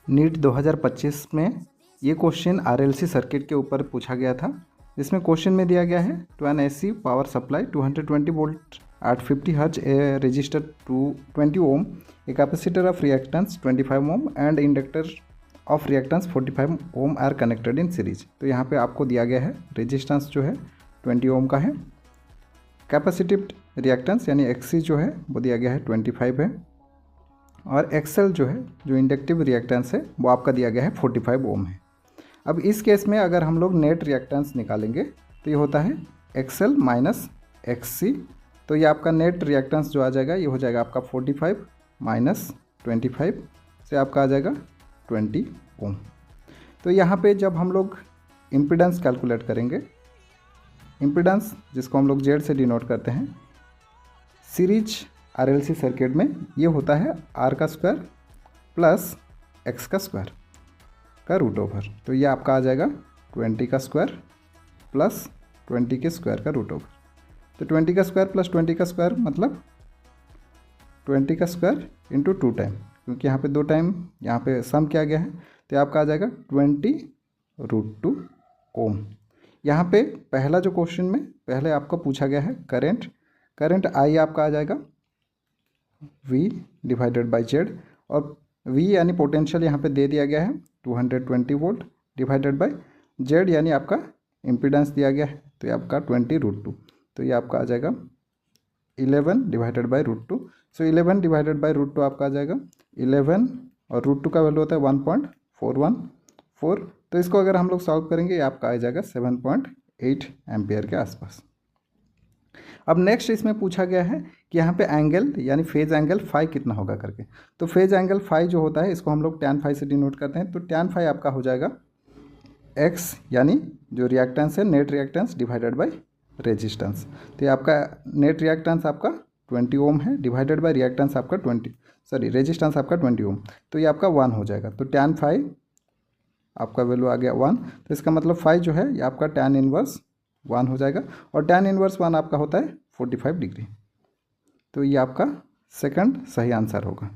NEET 2025 में ये question RLC circuit के ऊपर पूछा गया था, जिसमें क्वेश्चन में दिया गया है to an AC power supply 220 volt at 50 hertz, a resistor 20 ohm, a capacitor of reactance 25 ohm and inductor of reactance 45 ohm are connected in series. तो यहाँ पे आपको दिया गया है रेजिस्टेंस जो है 20 ओम का है, कैपेसिटिव रिएक्टेंस यानी एक्सी जो है वो दिया गया है 25 है, और एक्सेल जो है जो इंडक्टिव रिएक्टेंस है वो आपका दिया गया है 45 ओम है। अब इस केस में अगर हम लोग नेट रिएक्टेंस निकालेंगे तो ये होता है एक्सेल माइनस एक्सी। तो ये आपका नेट रिएक्टेंस जो आ जाएगा ये हो जाएगा आपका 45 माइनस 25 से आपका आ जाएगा 20 ओम। तो यहाँ पे जब हम लोग इम्पीडेंस कैलकुलेट करेंगे, इम्पीडेंस जिसको हम लोग जेड से डिनोट करते हैं, सीरीज आरएलसी सर्किट में ये होता है आर का स्क्वायर प्लस एक्स का स्क्वायर का रूट ओवर। तो ये आपका आ जाएगा 20 का स्क्वायर प्लस 20 के स्क्वायर का रूट ओवर। तो 20 का स्क्वायर प्लस 20 का स्क्वायर मतलब 20 का स्क्वायर इंटू 2 टाइम, क्योंकि यहाँ पे 2 टाइम यहाँ पे सम किया गया है, तो ये आपका आ जाएगा 20√2 ओम। यहाँ पे पहला जो क्वेश्चन में पहले आपको पूछा गया है करंट आई आपका आ जाएगा V डिवाइडेड बाई जेड, और V यानी पोटेंशियल यहाँ पे दे दिया गया है 220 वोल्ट डिवाइडेड बाई जेड यानी आपका इम्पीडेंस दिया गया है, तो ये आपका 20√2, तो ये आपका आ जाएगा 11 divided by √2। So 11 divided by √2 आपका आ जाएगा 11, और √2 का वैल्यू होता है 1.414। तो इसको अगर हम लोग सॉल्व करेंगे ये आपका आ जाएगा 7.8 एम्पियर के आसपास। अब नेक्स्ट इसमें पूछा गया है कि यहाँ पे एंगल यानी फेज एंगल फाई कितना होगा करके। तो फेज एंगल फाई जो होता है इसको हम लोग tan फाई से डिनोट करते हैं। तो tan फाई आपका हो जाएगा x यानी जो रिएक्टेंस है net reactance divided by resistance. तो ये आपका नेट रिएक्टेंस आपका 20 ओम है डिवाइडेड बाय रिएक्टेंस आपका रेजिस्टेंस आपका 20 ओम, तो ये आपका 1 हो जाएगा। तो tan फाई आपका वैल्यू आ गया 1, तो इसका मतलब फाई जो है ये आपका tan इनवर्स 1 हो जाएगा, और tan इनवर्स 1 आपका होता है 45 डिग्री। तो ये आपका सेकंड सही आंसर होगा।